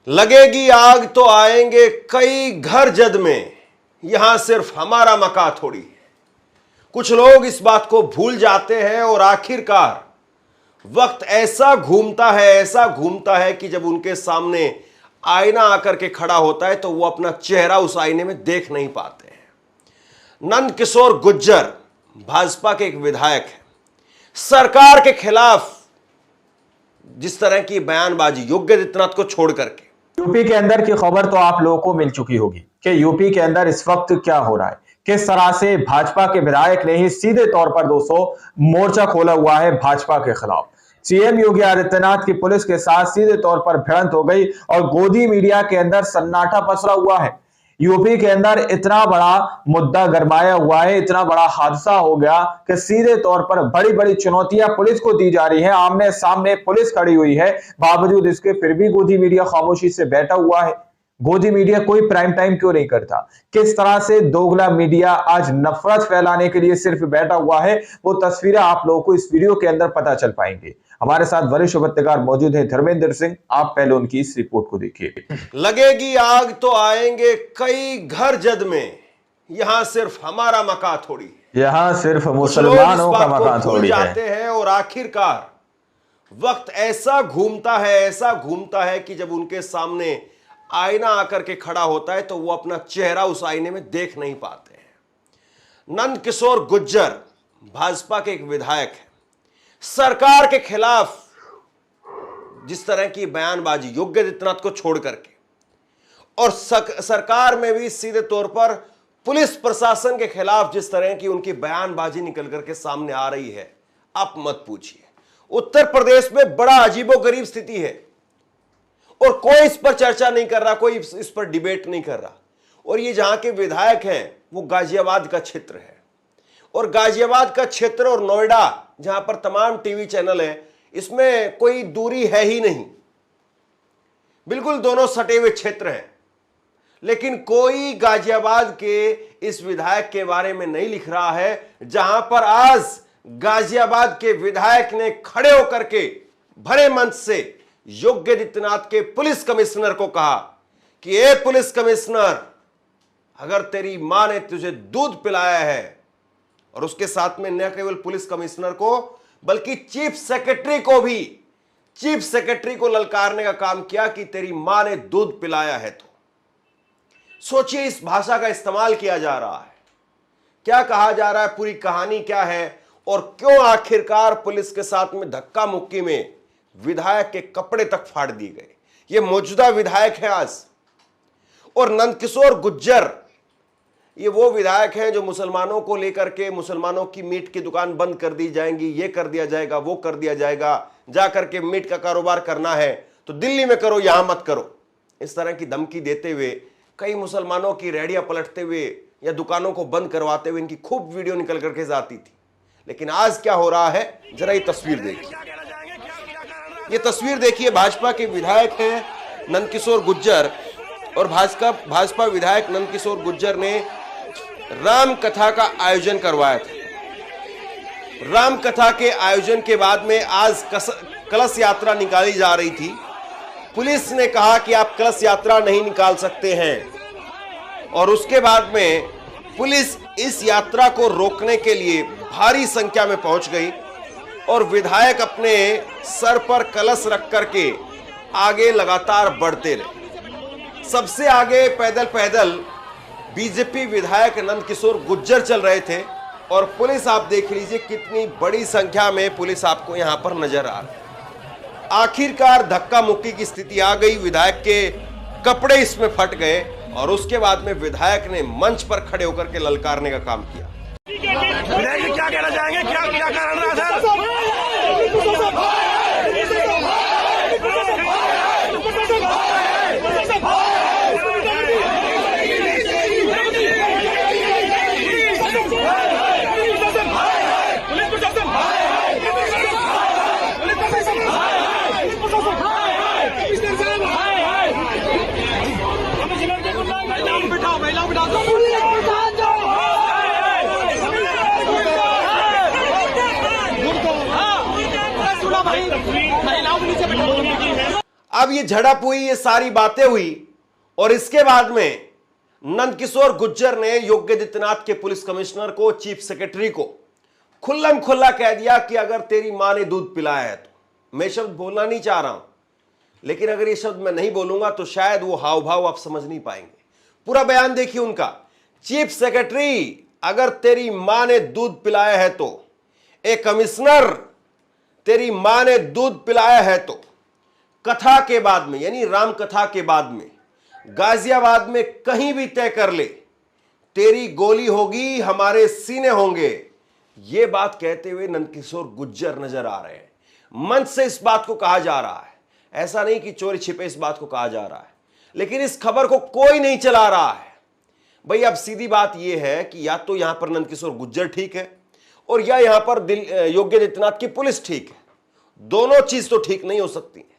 लगेगी आग तो आएंगे कई घर जद में, यहां सिर्फ हमारा मकान थोड़ी। कुछ लोग इस बात को भूल जाते हैं और आखिरकार वक्त ऐसा घूमता है कि जब उनके सामने आईना आकर के खड़ा होता है तो वो अपना चेहरा उस आईने में देख नहीं पाते हैं। नंद किशोर गुर्जर भाजपा के एक विधायक हैं। सरकार के खिलाफ जिस तरह की बयानबाजी योगी आदित्यनाथ को छोड़ करके, यूपी के अंदर की खबर तो आप लोगों को मिल चुकी होगी कि यूपी के अंदर इस वक्त क्या हो रहा है, किस तरह से भाजपा के विधायक ने ही सीधे तौर पर दोस्तों मोर्चा खोला हुआ है भाजपा के खिलाफ। सीएम योगी आदित्यनाथ की पुलिस के साथ सीधे तौर पर भिड़ंत हो गई और गोदी मीडिया के अंदर सन्नाटा पसरा हुआ है। यूपी के अंदर इतना बड़ा मुद्दा गरमाया हुआ है, इतना बड़ा हादसा हो गया कि सीधे तौर पर बड़ी बड़ी चुनौतियां पुलिस को दी जा रही हैं। आमने सामने पुलिस खड़ी हुई है, बावजूद इसके फिर भी गोदी मीडिया खामोशी से बैठा हुआ है। गोदी मीडिया कोई प्राइम टाइम क्यों नहीं करता? किस तरह से दोगला मीडिया आज नफरत फैलाने के लिए सिर्फ बैठा हुआ है, वो तस्वीरें आप लोगों को इस वीडियो के अंदर पता चल पाएंगे। हमारे साथ वरिष्ठ पत्रकार मौजूद हैं धर्मेंद्र सिंह, आप पहले उनकी इस रिपोर्ट को देखिए। लगेगी आग तो आएंगे कई घर जद में, यहां सिर्फ हमारा मकान थोड़ी। यहां सिर्फ मुसलमानों का मकान थोड़ी जाते हैं और आखिरकार वक्त ऐसा घूमता है कि जब उनके सामने आईना आकर के खड़ा होता है तो वो अपना चेहरा उस आईने में देख नहीं पाते हैं। नंद किशोर गुर्जर भाजपा के एक विधायक हैं। सरकार के खिलाफ जिस तरह की बयानबाजी योगी आदित्यनाथ को छोड़ करके, और सरकार में भी सीधे तौर पर पुलिस प्रशासन के खिलाफ जिस तरह की उनकी बयानबाजी निकल करके सामने आ रही है, आप मत पूछिए। उत्तर प्रदेश में बड़ा अजीबोगरीब स्थिति है और कोई इस पर चर्चा नहीं कर रहा, कोई इस पर डिबेट नहीं कर रहा। और ये जहां के विधायक हैं वो गाजियाबाद का क्षेत्र है, और गाजियाबाद का क्षेत्र और नोएडा जहां पर तमाम टीवी चैनल है, इसमें कोई दूरी है ही नहीं, बिल्कुल दोनों सटे हुए क्षेत्र हैं। लेकिन कोई गाजियाबाद के इस विधायक के बारे में नहीं लिख रहा है, जहां पर आज गाजियाबाद के विधायक ने खड़े होकर के भरे मंच से योगी आदित्यनाथ के पुलिस कमिश्नर को कहा कि ए पुलिस कमिश्नर, अगर तेरी मां ने तुझे दूध पिलाया है, और उसके साथ में न केवल पुलिस कमिश्नर को बल्कि चीफ सेक्रेटरी को ललकारने का काम किया कि तेरी मां ने दूध पिलाया है। तो सोचिए इस भाषा का इस्तेमाल किया जा रहा है, क्या कहा जा रहा है, पूरी कहानी क्या है, और क्यों आखिरकार पुलिस के साथ में धक्का मुक्की में विधायक के कपड़े तक फाड़ दिए गए। ये मौजूदा विधायक है आज। और नंद किशोर गुर्जर ये वो विधायक हैं जो मुसलमानों को लेकर के, मुसलमानों की मीट की दुकान बंद कर दी जाएंगी, ये कर दिया जाएगा, वो कर दिया जाएगा, जा करके मीट का कारोबार करना है तो दिल्ली में करो, यहां मत करो, इस तरह की धमकी देते हुए कई मुसलमानों की रेहड़ियां पलटते हुए या दुकानों को बंद करवाते हुए इनकी खूब वीडियो निकल करके जाती थी। लेकिन आज क्या हो रहा है, जरा ये तस्वीर देखिए। ये तस्वीर देखिए, भाजपा के विधायक हैं नंद किशोर गुर्जर, और भाजपा विधायक नंद किशोर गुर्जर ने राम कथा का आयोजन करवाया था। राम कथा के आयोजन के बाद में आज कलश यात्रा निकाली जा रही थी। पुलिस ने कहा कि आप कलश यात्रा नहीं निकाल सकते हैं, और उसके बाद में पुलिस इस यात्रा को रोकने के लिए भारी संख्या में पहुंच गई, और विधायक अपने सर पर कलश रख करके आगे लगातार बढ़ते रहे। सबसे आगे पैदल बीजेपी विधायक नंद किशोर गुर्जर चल रहे थे, और पुलिस आप देख लीजिए कितनी बड़ी संख्या में पुलिस आपको यहां पर नजर आ रही है। आखिरकार धक्का मुक्की की स्थिति आ गई, विधायक के कपड़े इसमें फट गए, और उसके बाद में विधायक ने मंच पर खड़े होकर के ललकारने का काम किया। विधायक क्या कहना चाहेंगे, क्या कारण रहा था? अब ये झड़प हुई, ये सारी बातें हुई, और इसके बाद में नंदकिशोर गुर्जर ने योगी आदित्यनाथ के पुलिस कमिश्नर को, चीफ सेक्रेटरी को खुल्लम खुल्ला कह दिया कि अगर तेरी मां ने दूध पिलाया है तो। मैं शब्द बोलना नहीं चाह रहा हूं, लेकिन अगर ये शब्द मैं नहीं बोलूंगा तो शायद वो हाव भाव आप समझ नहीं पाएंगे। पूरा बयान देखिए उनका। चीफ सेक्रेटरी, अगर तेरी मां ने दूध पिलाया है तो, एक कमिश्नर, तेरी मां ने दूध पिलाया है तो, कथा के बाद में यानी राम कथा के बाद में गाजियाबाद में कहीं भी तय कर ले, तेरी गोली होगी, हमारे सीने होंगे। यह बात कहते हुए नंदकिशोर गुर्जर नजर आ रहे हैं। मंच से इस बात को कहा जा रहा है, ऐसा नहीं कि चोरी छिपे इस बात को कहा जा रहा है, लेकिन इस खबर को कोई नहीं चला रहा है। भाई अब सीधी बात यह है कि या तो यहां पर नंदकिशोर गुर्जर ठीक है और या यहां पर योगी आदित्यनाथ की पुलिस ठीक है। दोनों चीज तो ठीक नहीं हो सकती है।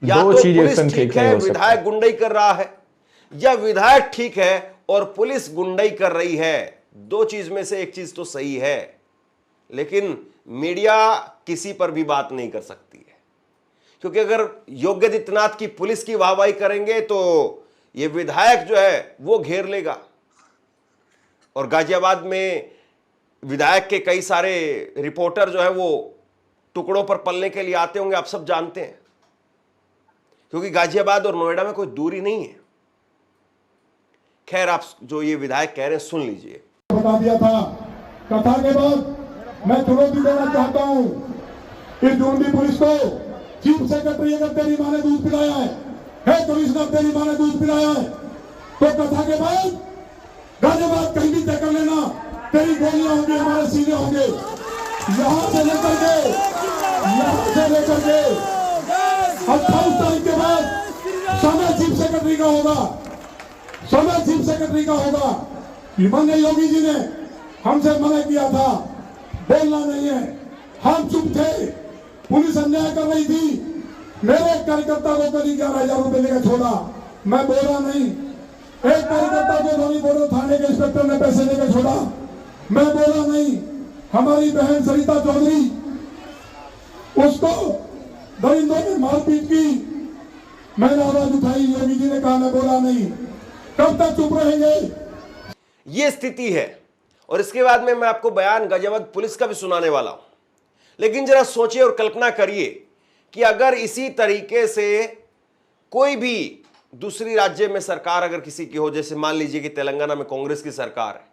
या तो पुलिस ठीक है, विधायक गुंडाई कर रहा है, या विधायक ठीक है और पुलिस गुंडाई कर रही है। दो चीज में से एक चीज तो सही है, लेकिन मीडिया किसी पर भी बात नहीं कर सकती है, क्योंकि अगर योगी आदित्यनाथ की पुलिस की वाहवाही करेंगे तो ये विधायक जो है वो घेर लेगा। और गाजियाबाद में विधायक के कई सारे रिपोर्टर जो है वो टुकड़ों पर पलने के लिए आते होंगे, आप सब जानते हैं, क्योंकि गाजियाबाद और नोएडा में कोई दूरी नहीं है। खैर, आप जो ये विधायक कह रहे हैं सुन लीजिए। बता दिया था कथा के बाद मैं चुनौती देना चाहता हूं कि ढूंढी पुलिस को, चीफ सेक्रेटरी अगर तेरी मां ने दूध पिलाया है कमिश्नर तेरी मां ने दूध पिलाया है तो कथा के बाद गाजियाबाद कहीं भी तय कर लेना, तेरी गोलियां होंगी, हमारे सीने होंगे। यहां से लेकर के 28 तारीख के बाद समय चीफ सेक्रेटरी का होगा, समय चीफ सेक्रेटरी का होगा। माननीय योगी जी ने हमसे मना किया था, बोलना नहीं है, हम चुप थे। पुलिस अन्याय कर रही थी, मेरे एक कार्यकर्ता को करीब 11,000 रुपए लेकर छोड़ा, मैं बोला नहीं। एक कार्यकर्ता को धोनी बोर्डर थाने के इंस्पेक्टर ने पैसे लेकर छोड़ा, मैं बोला नहीं। हमारी बहन सरिता चौधरी, उसको दरिंदों ने मारपीट की, मैंने आवाज उठाई, योगी जी ने कहा मैं बोला नहीं। कब तक चुप रहेंगे? ये स्थिति है। और इसके बाद में मैं आपको बयान गाजियाबाद पुलिस का भी सुनाने वाला हूं। लेकिन जरा सोचिए और कल्पना करिए कि अगर इसी तरीके से कोई भी दूसरी राज्य में सरकार अगर किसी की हो, जैसे मान लीजिए कि तेलंगाना में कांग्रेस की सरकार है,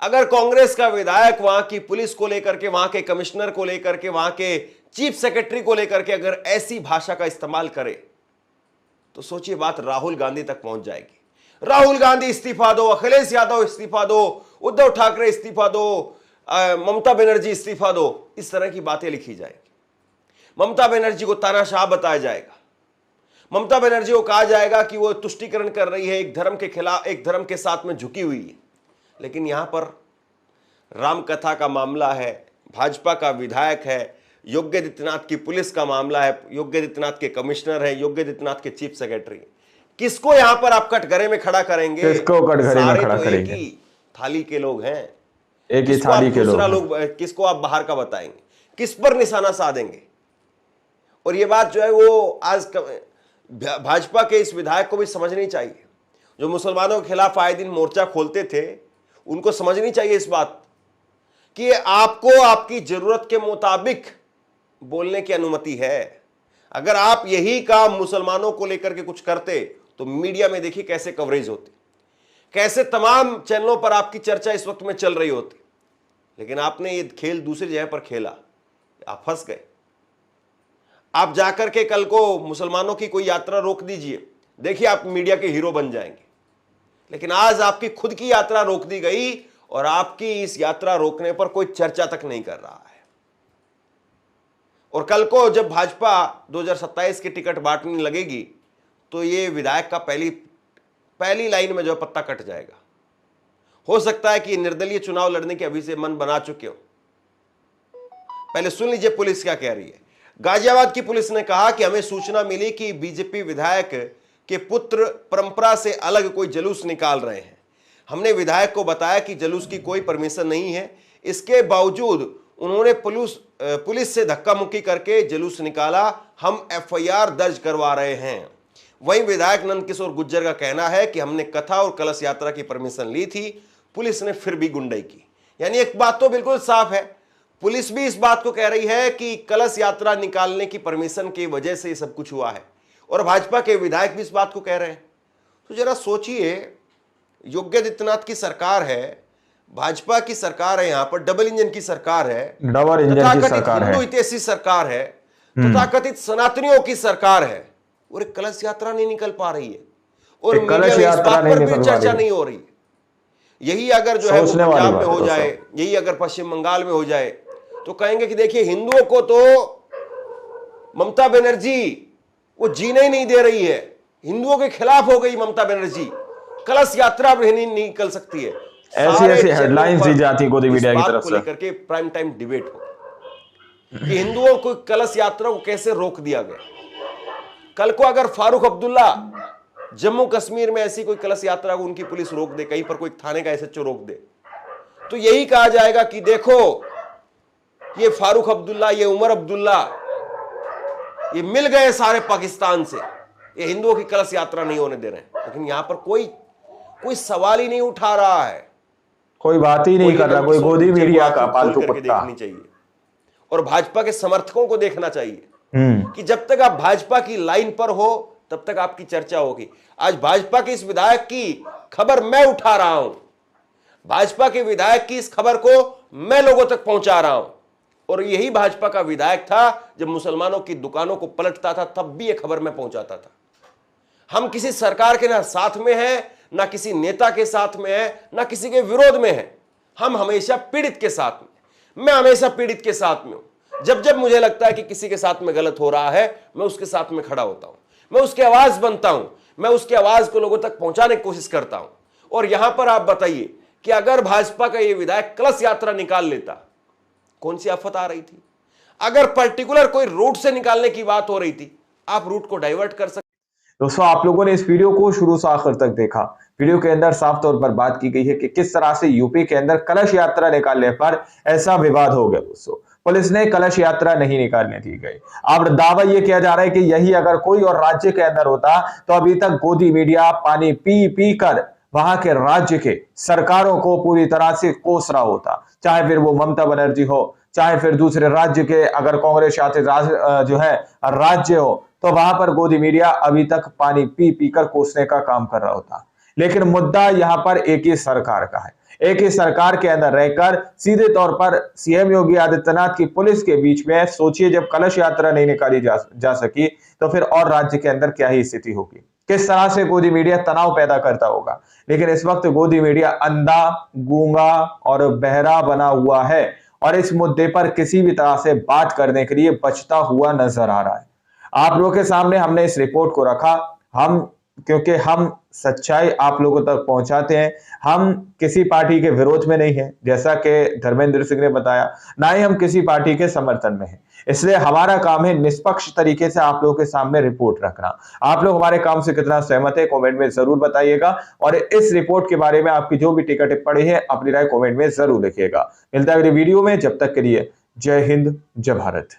अगर कांग्रेस का विधायक वहां की पुलिस को लेकर के, वहां के कमिश्नर को लेकर के, वहां के चीफ सेक्रेटरी को लेकर के अगर ऐसी भाषा का इस्तेमाल करे, तो सोचिए बात राहुल गांधी तक पहुंच जाएगी। राहुल गांधी इस्तीफा दो, अखिलेश यादव इस्तीफा दो, उद्धव ठाकरे इस्तीफा दो, ममता बनर्जी इस्तीफा दो, इस तरह की बातें लिखी जाएगी। ममता बनर्जी को तानाशाह बताया जाएगा। ममता बनर्जी को कहा जाएगा कि वो तुष्टीकरण कर रही है, एक धर्म के खिलाफ, एक धर्म के साथ में झुकी हुई है। लेकिन यहां पर राम कथा का मामला है, भाजपा का विधायक है, योगी आदित्यनाथ की पुलिस का मामला है, योगी आदित्यनाथ के कमिश्नर है, योगी आदित्यनाथ के चीफ सेक्रेटरी। किसको यहां पर आप कटघरे में खड़ा करेंगे? किसको कटघरे में खड़ा करेंगे? एक ही थाली के लोग हैं, एक ही थाली के लोग। किसको आप बाहर का बताएंगे? किस पर निशाना साधेंगे? और ये बात जो है वो आज भाजपा के इस विधायक को भी समझनी चाहिए, जो मुसलमानों के खिलाफ आए दिन मोर्चा खोलते थे। उनको समझनी चाहिए इस बात कि आपको आपकी जरूरत के मुताबिक बोलने की अनुमति है। अगर आप यही काम मुसलमानों को लेकर के कुछ करते तो मीडिया में देखिए कैसे कवरेज होती, कैसे तमाम चैनलों पर आपकी चर्चा इस वक्त में चल रही होती। लेकिन आपने ये खेल दूसरी जगह पर खेला, आप फंस गए। आप जाकर के कल को मुसलमानों की कोई यात्रा रोक दीजिए, देखिए आप मीडिया के हीरो बन जाएंगे। लेकिन आज आपकी खुद की यात्रा रोक दी गई और आपकी इस यात्रा रोकने पर कोई चर्चा तक नहीं कर रहा है। और कल को जब भाजपा 2027 की टिकट बांटने लगेगी तो ये विधायक का पहली लाइन में जो पत्ता कट जाएगा। हो सकता है कि निर्दलीय चुनाव लड़ने के अभी से मन बना चुके हो। पहले सुन लीजिए पुलिस क्या कह रही है। गाजियाबाद की पुलिस ने कहा कि हमें सूचना मिली कि बीजेपी विधायक के पुत्र परंपरा से अलग कोई जुलूस निकाल रहे हैं। हमने विधायक को बताया कि जुलूस की कोई परमिशन नहीं है, इसके बावजूद उन्होंने पुलिस से धक्का मुक्की करके जुलूस निकाला, हम एफआईआर दर्ज करवा रहे हैं। वहीं विधायक नंदकिशोर गुर्जर का कहना है कि हमने कथा और कलश यात्रा की परमिशन ली थी, पुलिस ने फिर भी गुंडाई की। यानी एक बात तो बिल्कुल साफ है, पुलिस भी इस बात को कह रही है कि कलश यात्रा निकालने की परमिशन की वजह से ये सब कुछ हुआ है, और भाजपा के विधायक भी इस बात को कह रहे हैं। तो जरा सोचिए, योगी आदित्यनाथ की सरकार है, भाजपा की सरकार है, यहां पर डबल इंजन की सरकार है, डबल इंजन की सरकार है, हिंदू हितैषी सरकार है, तथाकथित सनातनियों की सरकार है, और एक कलश यात्रा नहीं निकल पा रही है, और मीडिया में इस बात पर भी चर्चा नहीं हो रही है। यही अगर जो है वो पंजाब में हो जाए, यही अगर पश्चिम बंगाल में हो जाए, तो कहेंगे कि देखिए हिंदुओं को तो ममता बनर्जी वो जीने ही नहीं दे रही है, हिंदुओं के खिलाफ हो गई ममता बनर्जी, कलश यात्रा भी नहीं निकल सकती है। ऐसी हेडलाइंस दी जाती है गोदी मीडिया की तरफ से, लेकर के प्राइम टाइम डिबेट हो कि हिंदुओं को कलश यात्रा को कैसे रोक दिया गया। कल को अगर फारूक अब्दुल्ला जम्मू कश्मीर में ऐसी कोई कलश यात्रा को उनकी पुलिस रोक दे, कहीं पर कोई थाने का एसएचओ रोक दे, तो यही कहा जाएगा कि देखो ये फारूक अब्दुल्ला, ये उमर अब्दुल्ला, ये मिल गए सारे पाकिस्तान से, ये हिंदुओं की कलश यात्रा नहीं होने दे रहे हैं। लेकिन यहां पर कोई सवाल ही नहीं उठा रहा है, कोई बात ही नहीं कर रहा, कोई गोदी मीडिया का पालतू कुत्ता। देखनी चाहिए और भाजपा के समर्थकों को देखना चाहिए कि जब तक आप भाजपा की लाइन पर हो तब तक आपकी चर्चा होगी। आज भाजपा के इस विधायक की खबर मैं उठा रहा हूं, भाजपा के विधायक की इस खबर को मैं लोगों तक पहुंचा रहा हूं, और यही भाजपा का विधायक था जब मुसलमानों की दुकानों को पलटता था, तब भी यह खबर मैं पहुंचाता था। हम किसी सरकार के ना साथ में हैं, ना किसी नेता के साथ में है, ना किसी के विरोध में है, हम हमेशा पीड़ित के साथ में, मैं हमेशा पीड़ित के साथ में हूं। जब जब मुझे लगता है कि किसी के साथ में गलत हो रहा है, मैं उसके साथ में खड़ा होता हूं, मैं उसकी आवाज बनता हूं, मैं उसकी आवाज को लोगों तक पहुंचाने की कोशिश करता हूं। और यहां पर आप बताइए कि अगर भाजपा का यह विधायक कलश यात्रा निकाल लेता, कौन सी आफत आ रही थी? अगर पर्टिकुलर कोई रूट से निकालने की बात हो रही थी, आप रूट को डाइवर्ट कर सकते। दोस्तों, आप लोगों ने इस वीडियो को शुरू से आखिर तक देखा। वीडियो के अंदर साफ तौर पर बात की गई है कि किस तरह से यूपी के अंदर कलश यात्रा निकालने पर ऐसा विवाद हो गया। दोस्तों, पुलिस ने कलश यात्रा नहीं निकालने दी गई। अब दावा यह किया जा रहा है कि यही अगर कोई और राज्य के अंदर होता तो अभी तक गोदी मीडिया पानी पी पी कर वहां के राज्य के सरकारों को पूरी तरह से कोस रहा होता, चाहे फिर वो ममता बनर्जी हो, चाहे फिर दूसरे राज्य के अगर कांग्रेस शासित जो है राज्य हो, तो वहां पर गोदी मीडिया अभी तक पानी पी पी कर कोसने का काम कर रहा होता। लेकिन मुद्दा यहां पर एक ही सरकार का है। एक ही सरकार के अंदर रहकर सीधे तौर पर सीएम योगी आदित्यनाथ की पुलिस के बीच में, सोचिए जब कलश यात्रा नहीं निकाली जा सकी तो फिर और राज्य के अंदर क्या ही स्थिति होगी, किस तरह से गोदी मीडिया तनाव पैदा करता होगा। लेकिन इस वक्त गोदी मीडिया अंधा, गूंगा और बहरा बना हुआ है और इस मुद्दे पर किसी भी तरह से बात करने के लिए बचता हुआ नजर आ रहा है। आप लोगों के सामने हमने इस रिपोर्ट को रखा, क्योंकि हम सच्चाई आप लोगों तक पहुंचाते हैं। हम किसी पार्टी के विरोध में नहीं है, जैसा कि धर्मेंद्र सिंह ने बताया, ना ही हम किसी पार्टी के समर्थन में हैं। इसलिए हमारा काम है निष्पक्ष तरीके से आप लोगों के सामने रिपोर्ट रखना। आप लोग हमारे काम से कितना सहमत है कमेंट में जरूर बताइएगा, और इस रिपोर्ट के बारे में आपकी जो भी टिकट टिप्पणी है अपनी राय कमेंट में जरूर लिखिएगा। मिलता है अगली वीडियो में, जब तक के लिए जय हिंद, जय भारत।